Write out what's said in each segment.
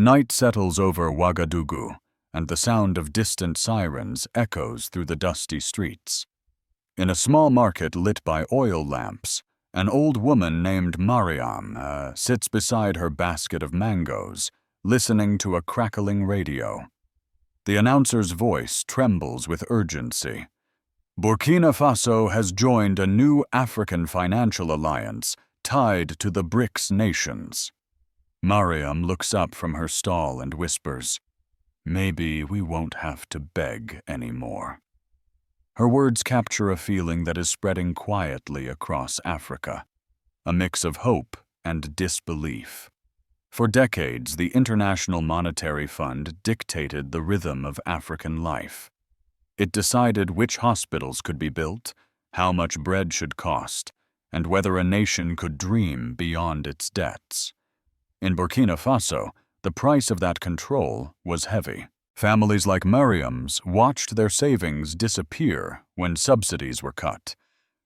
Night settles over Ouagadougou, and the sound of distant sirens echoes through the dusty streets. In a small market lit by oil lamps, an old woman named Mariam sits beside her basket of mangoes, listening to a crackling radio. The announcer's voice trembles with urgency. Burkina Faso has joined a new African financial alliance tied to the BRICS nations. Mariam looks up from her stall and whispers, "Maybe we won't have to beg anymore." Her words capture a feeling that is spreading quietly across Africa, a mix of hope and disbelief. For decades, the International Monetary Fund dictated the rhythm of African life. It decided which hospitals could be built, how much bread should cost, and whether a nation could dream beyond its debts. In Burkina Faso, the price of that control was heavy. Families like Mariam's watched their savings disappear when subsidies were cut,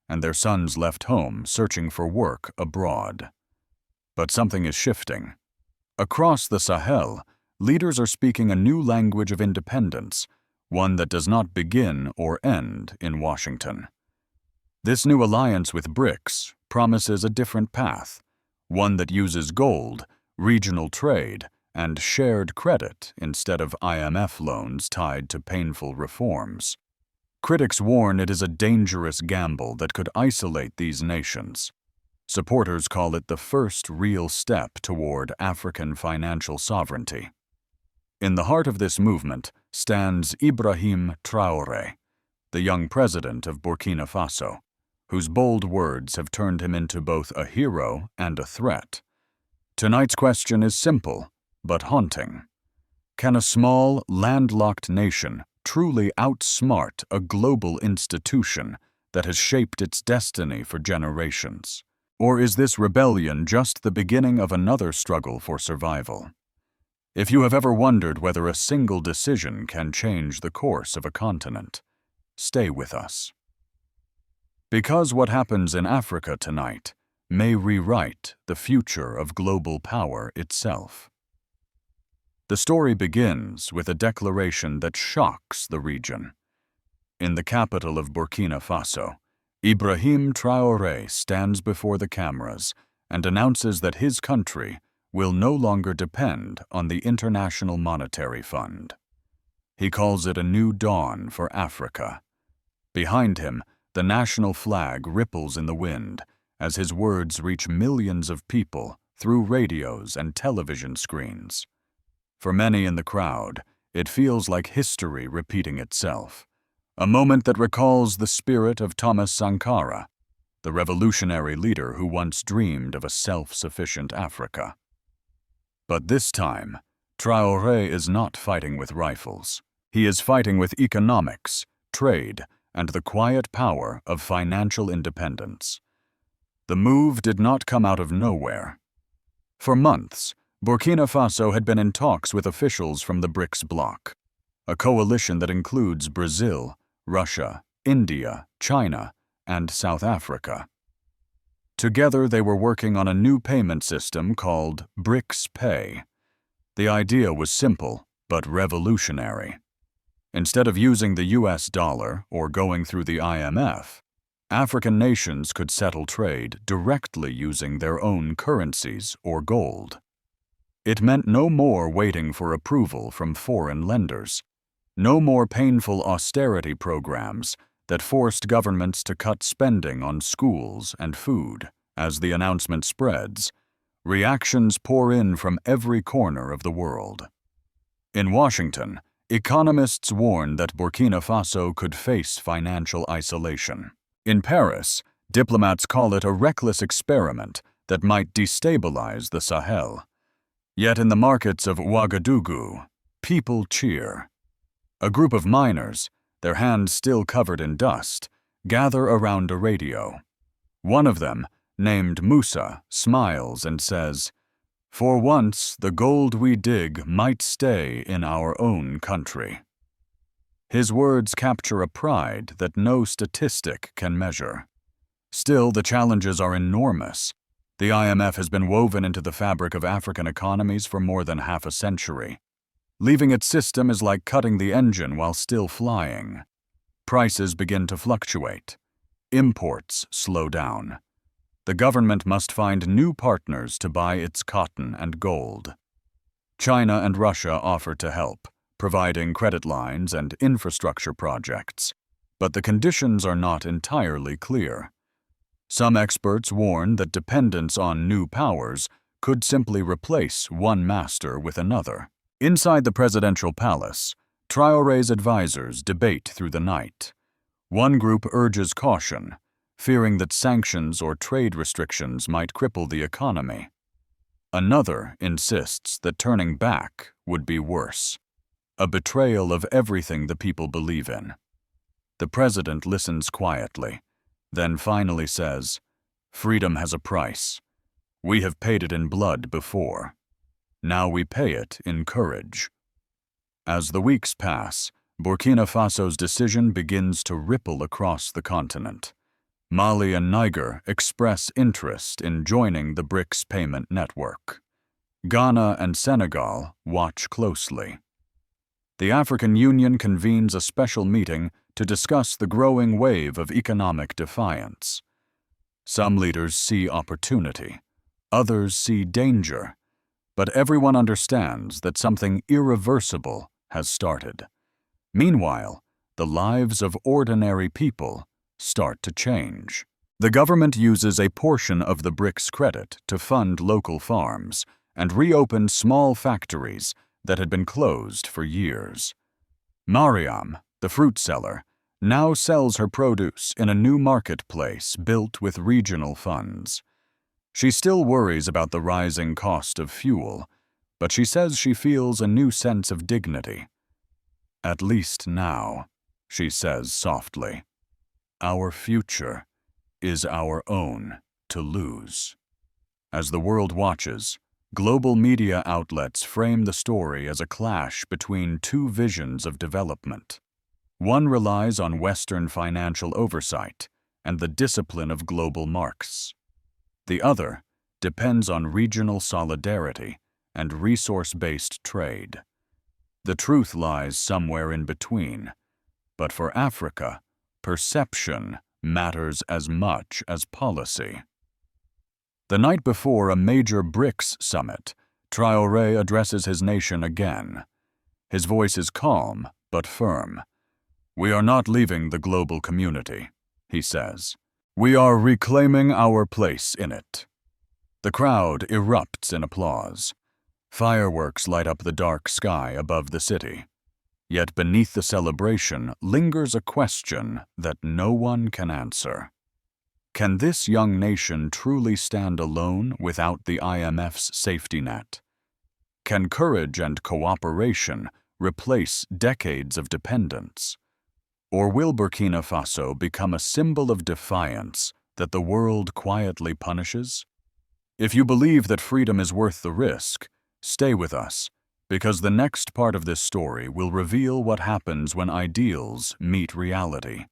and their sons left home searching for work abroad. But something is shifting. Across the Sahel, leaders are speaking a new language of independence, one that does not begin or end in Washington. This new alliance with BRICS promises a different path, one that uses gold, regional trade, and shared credit instead of IMF loans tied to painful reforms. Critics warn it is a dangerous gamble that could isolate these nations. Supporters call it the first real step toward African financial sovereignty. In the heart of this movement stands Ibrahim Traoré, the young president of Burkina Faso, whose bold words have turned him into both a hero and a threat. Tonight's question is simple, but haunting. Can a small, landlocked nation truly outsmart a global institution that has shaped its destiny for generations? Or is this rebellion just the beginning of another struggle for survival? If you have ever wondered whether a single decision can change the course of a continent, stay with us. Because what happens in Africa tonight may rewrite the future of global power itself. The story begins with a declaration that shocks the region. In the capital of Burkina Faso, Ibrahim Traoré stands before the cameras and announces that his country will no longer depend on the International Monetary Fund. He calls it a new dawn for Africa. Behind him, the national flag ripples in the wind as his words reach millions of people through radios and television screens. For many in the crowd, it feels like history repeating itself, a moment that recalls the spirit of Thomas Sankara, the revolutionary leader who once dreamed of a self-sufficient Africa. But this time, Traoré is not fighting with rifles. He is fighting with economics, trade, and the quiet power of financial independence. The move did not come out of nowhere. For months, Burkina Faso had been in talks with officials from the BRICS bloc, a coalition that includes Brazil, Russia, India, China, and South Africa. Together, they were working on a new payment system called BRICS Pay. The idea was simple, but revolutionary. Instead of using the US dollar or going through the IMF, African nations could settle trade directly using their own currencies or gold. It meant no more waiting for approval from foreign lenders, no more painful austerity programs that forced governments to cut spending on schools and food. As the announcement spreads, reactions pour in from every corner of the world. In Washington, economists warn that Burkina Faso could face financial isolation. In Paris, diplomats call it a reckless experiment that might destabilize the Sahel. Yet in the markets of Ouagadougou, people cheer. A group of miners, their hands still covered in dust, gather around a radio. One of them, named Musa, smiles and says, "For once, the gold we dig might stay in our own country." His words capture a pride that no statistic can measure. Still, the challenges are enormous. The IMF has been woven into the fabric of African economies for more than half a century. Leaving its system is like cutting the engine while still flying. Prices begin to fluctuate. Imports slow down. The government must find new partners to buy its cotton and gold. China and Russia offer to help, providing credit lines and infrastructure projects, but the conditions are not entirely clear. Some experts warn that dependence on new powers could simply replace one master with another. Inside the presidential palace, Traoré's advisors debate through the night. One group urges caution, fearing that sanctions or trade restrictions might cripple the economy. Another insists that turning back would be worse, a betrayal of everything the people believe in. The president listens quietly, then finally says, "Freedom has a price. We have paid it in blood before. Now we pay it in courage." As the weeks pass, Burkina Faso's decision begins to ripple across the continent. Mali and Niger express interest in joining the BRICS payment network. Ghana and Senegal watch closely. The African Union convenes a special meeting to discuss the growing wave of economic defiance. Some leaders see opportunity, others see danger, but everyone understands that something irreversible has started. Meanwhile, the lives of ordinary people start to change. The government uses a portion of the BRICS credit to fund local farms and reopen small factories that had been closed for years. Mariam, the fruit seller, now sells her produce in a new marketplace built with regional funds. She still worries about the rising cost of fuel, but she says she feels a new sense of dignity. "At least now," she says softly, "our future is our own to lose." As the world watches, global media outlets frame the story as a clash between two visions of development. One relies on Western financial oversight and the discipline of global markets. The other depends on regional solidarity and resource-based trade. The truth lies somewhere in between, but for Africa, perception matters as much as policy. The night before a major BRICS summit, Traoré addresses his nation again. His voice is calm but firm. "We are not leaving the global community," he says. "We are reclaiming our place in it." The crowd erupts in applause. Fireworks light up the dark sky above the city. Yet beneath the celebration lingers a question that no one can answer. Can this young nation truly stand alone without the IMF's safety net? Can courage and cooperation replace decades of dependence? Or will Burkina Faso become a symbol of defiance that the world quietly punishes? If you believe that freedom is worth the risk, stay with us, because the next part of this story will reveal what happens when ideals meet reality,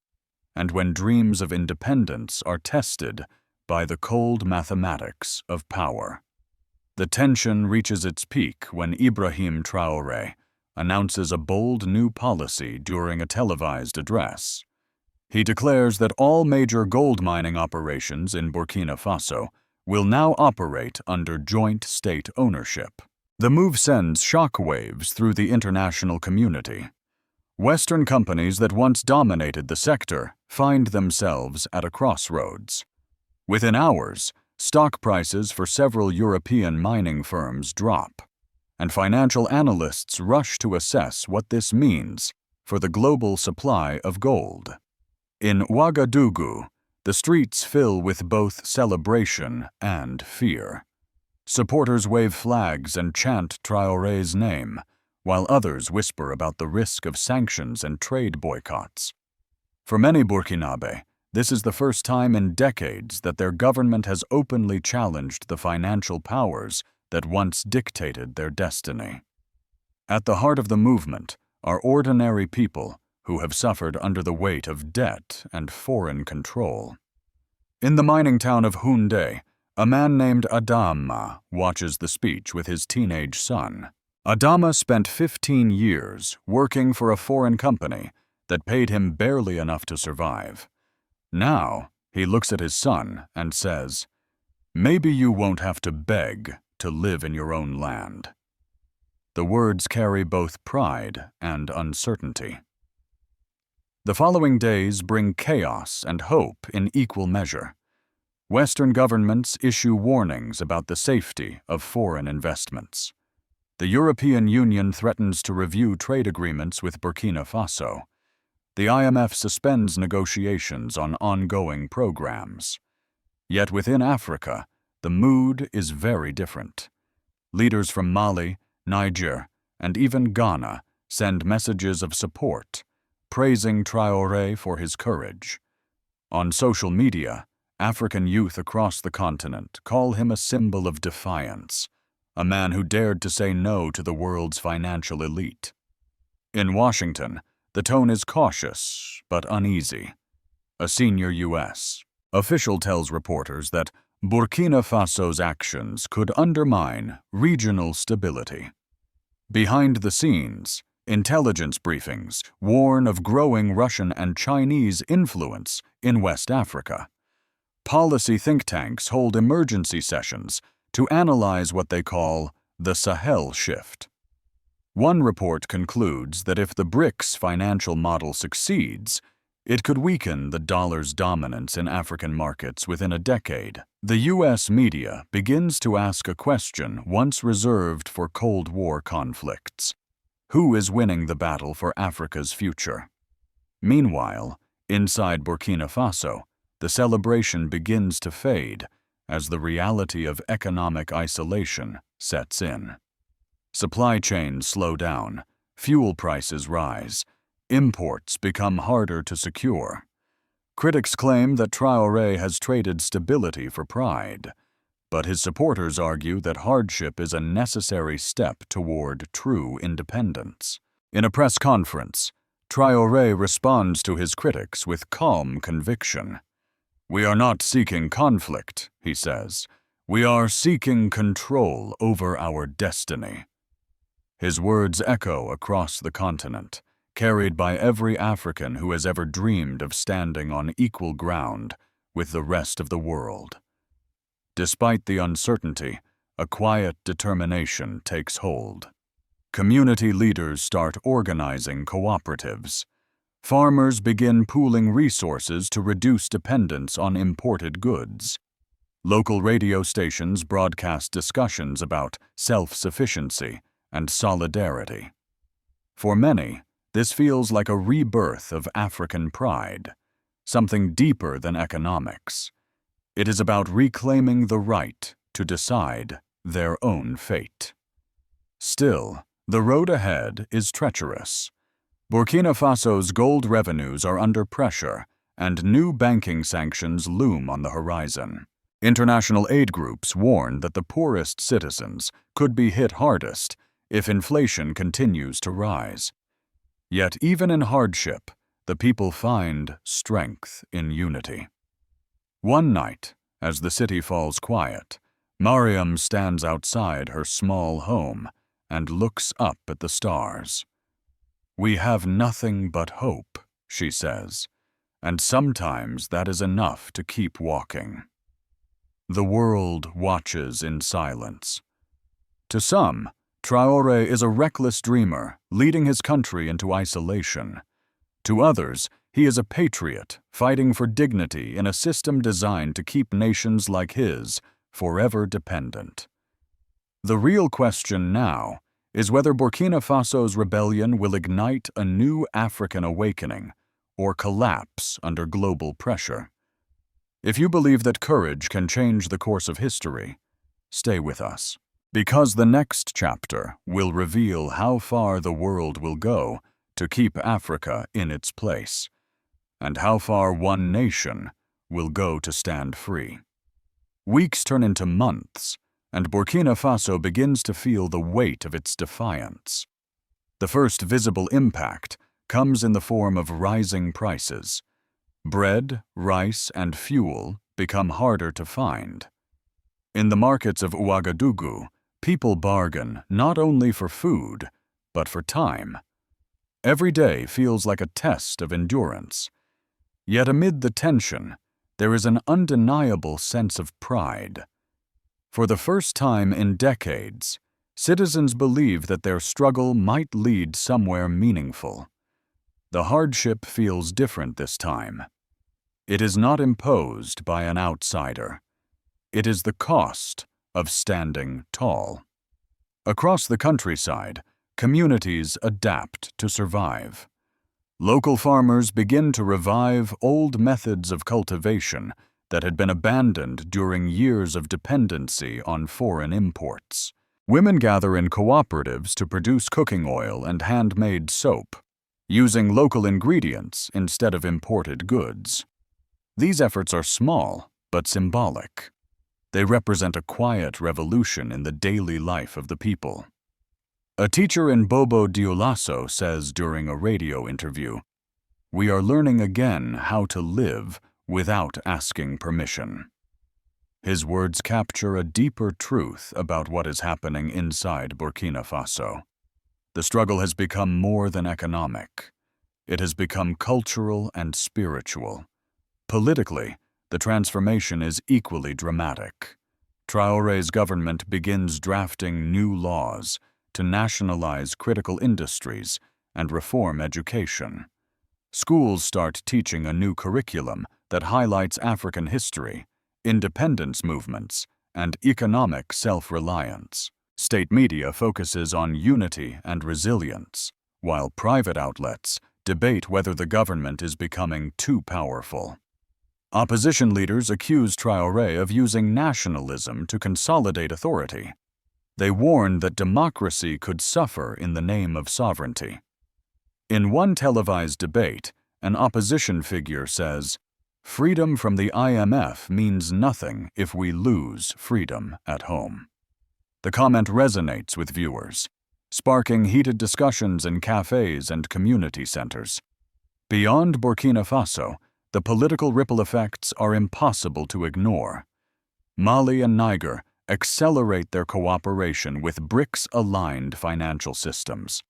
and when dreams of independence are tested by the cold mathematics of power. The tension reaches its peak when Ibrahim Traoré announces a bold new policy during a televised address. He declares that all major gold mining operations in Burkina Faso will now operate under joint state ownership. The move sends shockwaves through the international community. Western companies that once dominated the sector find themselves at a crossroads. Within hours, stock prices for several European mining firms drop, and financial analysts rush to assess what this means for the global supply of gold. In Ouagadougou, the streets fill with both celebration and fear. Supporters wave flags and chant Traoré's name, while others whisper about the risk of sanctions and trade boycotts. For many Burkinabe, this is the first time in decades that their government has openly challenged the financial powers that once dictated their destiny. At the heart of the movement are ordinary people who have suffered under the weight of debt and foreign control. In the mining town of Houndé, A man named Adama watches the speech with his teenage son. Adama spent 15 years working for a foreign company that paid him barely enough to survive. Now, he looks at his son and says, "Maybe you won't have to beg to live in your own land." The words carry both pride and uncertainty. The following days bring chaos and hope in equal measure. Western governments issue warnings about the safety of foreign investments. The European Union threatens to review trade agreements with Burkina Faso. The IMF suspends negotiations on ongoing programs. Yet within Africa, the mood is very different. Leaders from Mali, Niger, and even Ghana send messages of support, praising Traoré for his courage. On social media, African youth across the continent call him a symbol of defiance, a man who dared to say no to the world's financial elite. In Washington, the tone is cautious but uneasy. A senior U.S. official tells reporters that Burkina Faso's actions could undermine regional stability. Behind the scenes, intelligence briefings warn of growing Russian and Chinese influence in West Africa. Policy think tanks hold emergency sessions to analyze what they call the Sahel shift. One report concludes that if the BRICS financial model succeeds, it could weaken the dollar's dominance in African markets within a decade. The U.S. media begins to ask a question once reserved for Cold War conflicts. Who is winning the battle for Africa's future? Meanwhile, inside Burkina Faso, the celebration begins to fade as the reality of economic isolation sets in. Supply chains slow down, fuel prices rise, imports become harder to secure. Critics claim that Traoré has traded stability for pride, but his supporters argue that hardship is a necessary step toward true independence. In a press conference, Traoré responds to his critics with calm conviction. "We are not seeking conflict," he says. "We are seeking control over our destiny." His words echo across the continent, carried by every African who has ever dreamed of standing on equal ground with the rest of the world. Despite the uncertainty, a quiet determination takes hold. Community leaders start organizing cooperatives. Farmers begin pooling resources to reduce dependence on imported goods. Local radio stations broadcast discussions about self-sufficiency and solidarity. For many, this feels like a rebirth of African pride, something deeper than economics. It is about reclaiming the right to decide their own fate. Still, the road ahead is treacherous. Burkina Faso's gold revenues are under pressure, and new banking sanctions loom on the horizon. International aid groups warn that the poorest citizens could be hit hardest if inflation continues to rise. Yet even in hardship, the people find strength in unity. One night, as the city falls quiet, Mariam stands outside her small home and looks up at the stars. "We have nothing but hope," she says, "and sometimes that is enough to keep walking." The world watches in silence. To some, Traoré is a reckless dreamer, leading his country into isolation. To others, he is a patriot, fighting for dignity in a system designed to keep nations like his forever dependent. The real question now is whether Burkina Faso's rebellion will ignite a new African awakening or collapse under global pressure. If you believe that courage can change the course of history, stay with us. Because the next chapter will reveal how far the world will go to keep Africa in its place, and how far one nation will go to stand free. Weeks turn into months, and Burkina Faso begins to feel the weight of its defiance. The first visible impact comes in the form of rising prices. Bread, rice, and fuel become harder to find. In the markets of Ouagadougou, people bargain not only for food, but for time. Every day feels like a test of endurance. Yet amid the tension, there is an undeniable sense of pride. For the first time in decades, citizens believe that their struggle might lead somewhere meaningful. The hardship feels different this time. It is not imposed by an outsider. It is the cost of standing tall. Across the countryside, communities adapt to survive. Local farmers begin to revive old methods of cultivation that had been abandoned during years of dependency on foreign imports. Women gather in cooperatives to produce cooking oil and handmade soap, using local ingredients instead of imported goods. These efforts are small, but symbolic. They represent a quiet revolution in the daily life of the people. A teacher in Bobo Dioulasso says during a radio interview, "We are learning again how to live without asking permission." His words capture a deeper truth about what is happening inside Burkina Faso. The struggle has become more than economic. It has become cultural and spiritual. Politically, the transformation is equally dramatic. Traoré's government begins drafting new laws to nationalize critical industries and reform education. Schools start teaching a new curriculum that highlights African history, independence movements, and economic self-reliance. State media focuses on unity and resilience, while private outlets debate whether the government is becoming too powerful. Opposition leaders accuse Traoré of using nationalism to consolidate authority. They warn that democracy could suffer in the name of sovereignty. In one televised debate, an opposition figure says, "Freedom from the IMF means nothing if we lose freedom at home." The comment resonates with viewers, sparking heated discussions in cafes and community centers. Beyond Burkina Faso, the political ripple effects are impossible to ignore. Mali and Niger accelerate their cooperation with BRICS-aligned financial systems.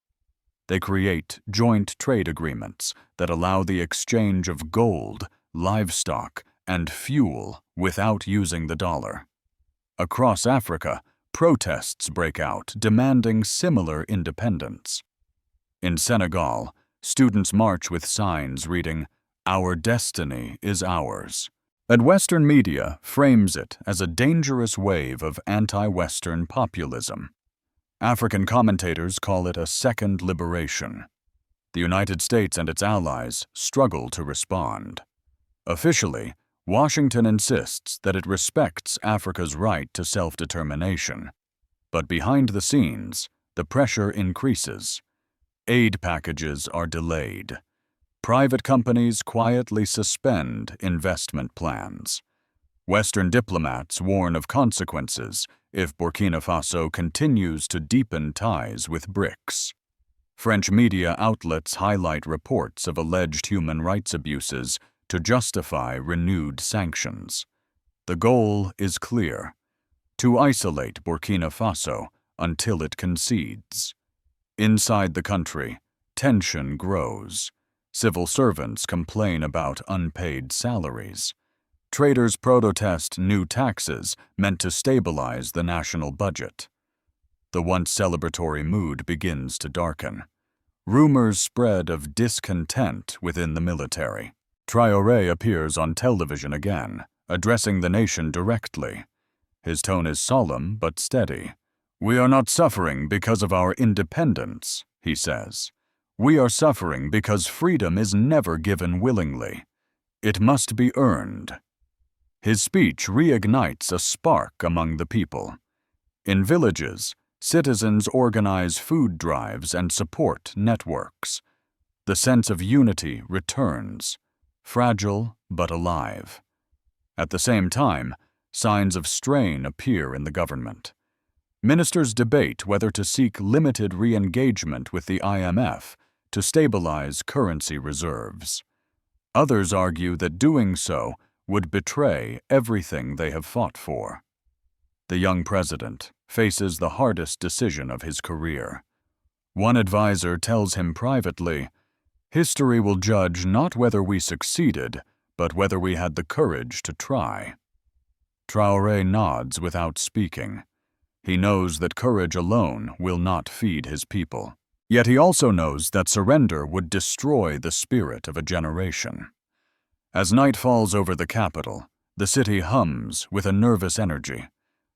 They create joint trade agreements that allow the exchange of gold, livestock, and fuel without using the dollar. Across Africa, protests break out demanding similar independence. In Senegal, students march with signs reading, "Our destiny is ours." And Western media frames it as a dangerous wave of anti-Western populism. African commentators call it a second liberation. The United States and its allies struggle to respond. Officially, Washington insists that it respects Africa's right to self-determination. But behind the scenes, the pressure increases. Aid packages are delayed. Private companies quietly suspend investment plans. Western diplomats warn of consequences if Burkina Faso continues to deepen ties with BRICS. French media outlets highlight reports of alleged human rights abuses to justify renewed sanctions. The goal is clear: to isolate Burkina Faso until it concedes. Inside the country, tension grows. Civil servants complain about unpaid salaries. Traders protest new taxes meant to stabilize the national budget. The once celebratory mood begins to darken. Rumors spread of discontent within the military. Traoré appears on television again, addressing the nation directly. His tone is solemn but steady. "We are not suffering because of our independence," he says. "We are suffering because freedom is never given willingly. It must be earned." His speech reignites a spark among the people. In villages, citizens organize food drives and support networks. The sense of unity returns, fragile but alive. At the same time, signs of strain appear in the government. Ministers debate whether to seek limited re-engagement with the IMF to stabilize currency reserves. Others argue that doing so would betray everything they have fought for. The young president faces the hardest decision of his career. One advisor tells him privately, "History will judge not whether we succeeded, but whether we had the courage to try." Traoré nods without speaking. He knows that courage alone will not feed his people. Yet he also knows that surrender would destroy the spirit of a generation. As night falls over the capital, the city hums with a nervous energy.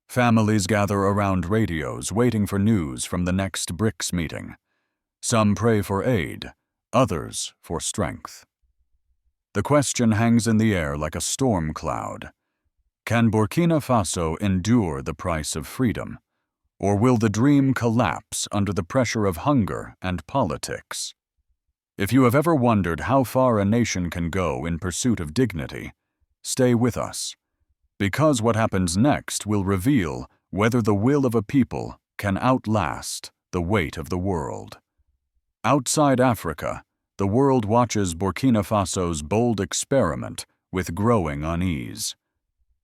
Families gather around radios waiting for news from the next BRICS meeting. Some pray for aid, others for strength. The question hangs in the air like a storm cloud. Can Burkina Faso endure the price of freedom? Or will the dream collapse under the pressure of hunger and politics? If you have ever wondered how far a nation can go in pursuit of dignity, stay with us, because what happens next will reveal whether the will of a people can outlast the weight of the world. Outside Africa, the world watches Burkina Faso's bold experiment with growing unease.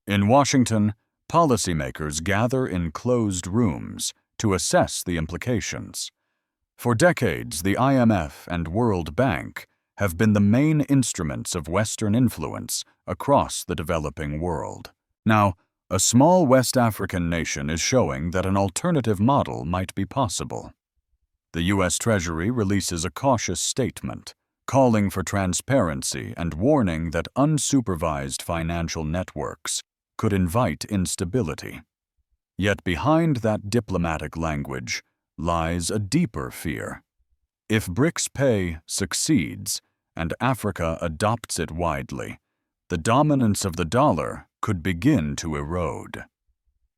In Washington, policymakers gather in closed rooms to assess the implications. For decades, the IMF and World Bank have been the main instruments of Western influence across the developing world. Now, a small West African nation is showing that an alternative model might be possible. The U.S. Treasury releases a cautious statement, calling for transparency and warning that unsupervised financial networks could invite instability. Yet behind that diplomatic language lies a deeper fear. If BRICS pay succeeds and Africa adopts it widely, the dominance of the dollar could begin to erode.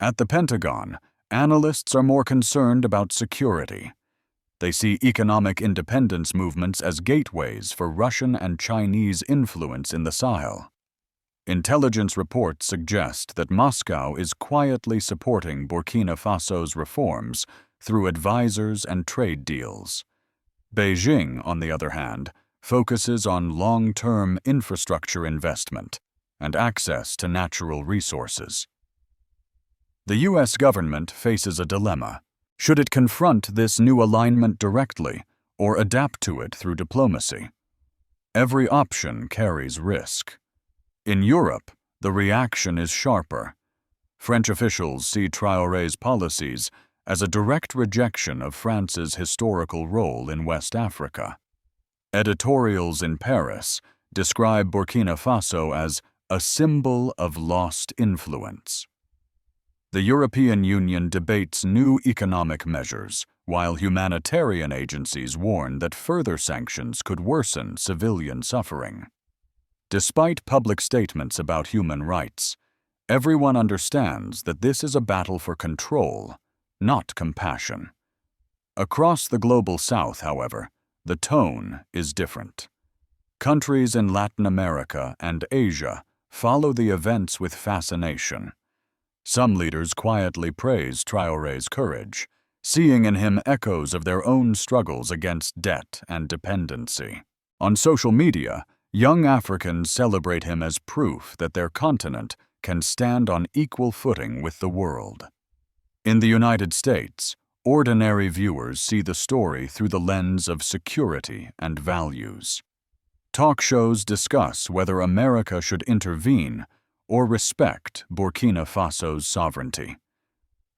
At the Pentagon, analysts are more concerned about security. They see economic independence movements as gateways for Russian and Chinese influence in the Sahel. Intelligence reports suggest that Moscow is quietly supporting Burkina Faso's reforms through advisors and trade deals. Beijing, on the other hand, focuses on long-term infrastructure investment and access to natural resources. The U.S. government faces a dilemma. Should it confront this new alignment directly or adapt to it through diplomacy? Every option carries risk. In Europe, the reaction is sharper. French officials see Traoré's policies as a direct rejection of France's historical role in West Africa. Editorials in Paris describe Burkina Faso as a symbol of lost influence. The European Union debates new economic measures, while humanitarian agencies warn that further sanctions could worsen civilian suffering. Despite public statements about human rights, everyone understands that this is a battle for control, not compassion. Across the global South, however, the tone is different. Countries in Latin America and Asia follow the events with fascination. Some leaders quietly praise Traoré's courage, seeing in him echoes of their own struggles against debt and dependency. On social media, young Africans celebrate him as proof that their continent can stand on equal footing with the world. In the United States, ordinary viewers see the story through the lens of security and values. Talk shows discuss whether America should intervene or respect Burkina Faso's sovereignty.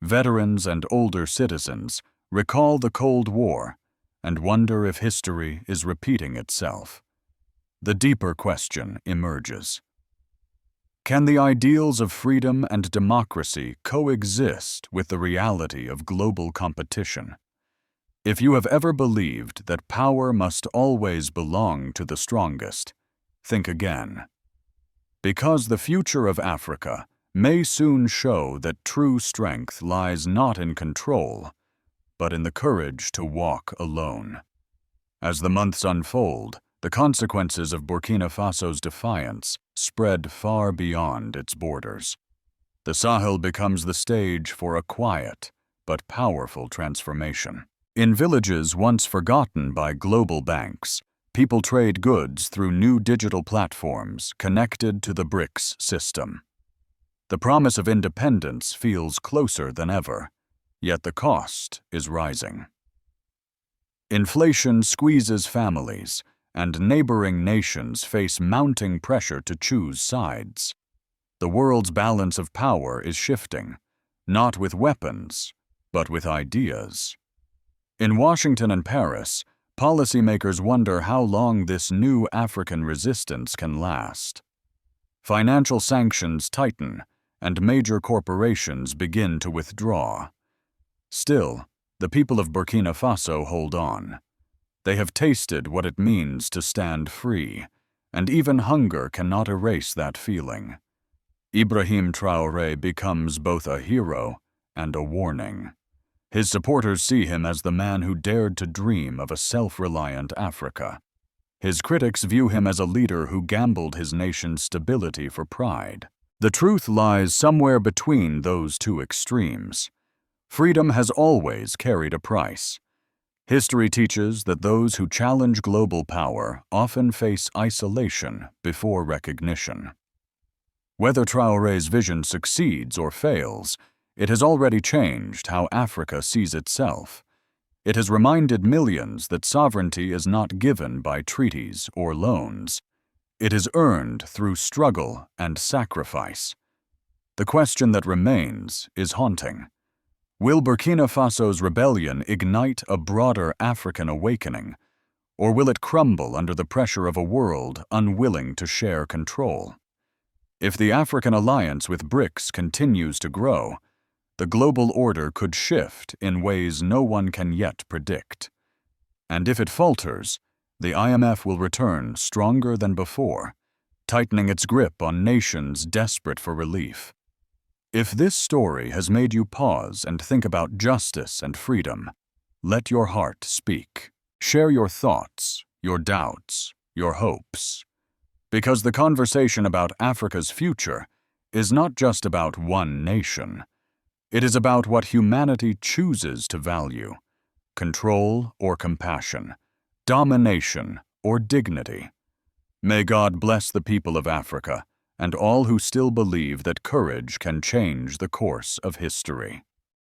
Veterans and older citizens recall the Cold War and wonder if history is repeating itself. The deeper question emerges. Can the ideals of freedom and democracy coexist with the reality of global competition? If you have ever believed that power must always belong to the strongest, think again. Because the future of Africa may soon show that true strength lies not in control, but in the courage to walk alone. As the months unfold, the consequences of Burkina Faso's defiance spread far beyond its borders. The Sahel becomes the stage for a quiet but powerful transformation. In villages once forgotten by global banks, people trade goods through new digital platforms connected to the BRICS system. The promise of independence feels closer than ever, yet the cost is rising. Inflation squeezes families, and neighboring nations face mounting pressure to choose sides. The world's balance of power is shifting, not with weapons, but with ideas. In Washington and Paris, policymakers wonder how long this new African resistance can last. Financial sanctions tighten, and major corporations begin to withdraw. Still, the people of Burkina Faso hold on. They have tasted what it means to stand free, and even hunger cannot erase that feeling. Ibrahim Traoré becomes both a hero and a warning. His supporters see him as the man who dared to dream of a self-reliant Africa. His critics view him as a leader who gambled his nation's stability for pride. The truth lies somewhere between those two extremes. Freedom has always carried a price. History teaches that those who challenge global power often face isolation before recognition. Whether Traoré's vision succeeds or fails, it has already changed how Africa sees itself. It has reminded millions that sovereignty is not given by treaties or loans. It is earned through struggle and sacrifice. The question that remains is haunting. Will Burkina Faso's rebellion ignite a broader African awakening, or will it crumble under the pressure of a world unwilling to share control? If the African alliance with BRICS continues to grow, the global order could shift in ways no one can yet predict. And if it falters, the IMF will return stronger than before, tightening its grip on nations desperate for relief. If this story has made you pause and think about justice and freedom, let your heart speak. Share your thoughts, your doubts, your hopes. Because the conversation about Africa's future is not just about one nation. It is about what humanity chooses to value: control or compassion, domination or dignity. May God bless the people of Africa and all who still believe that courage can change the course of history.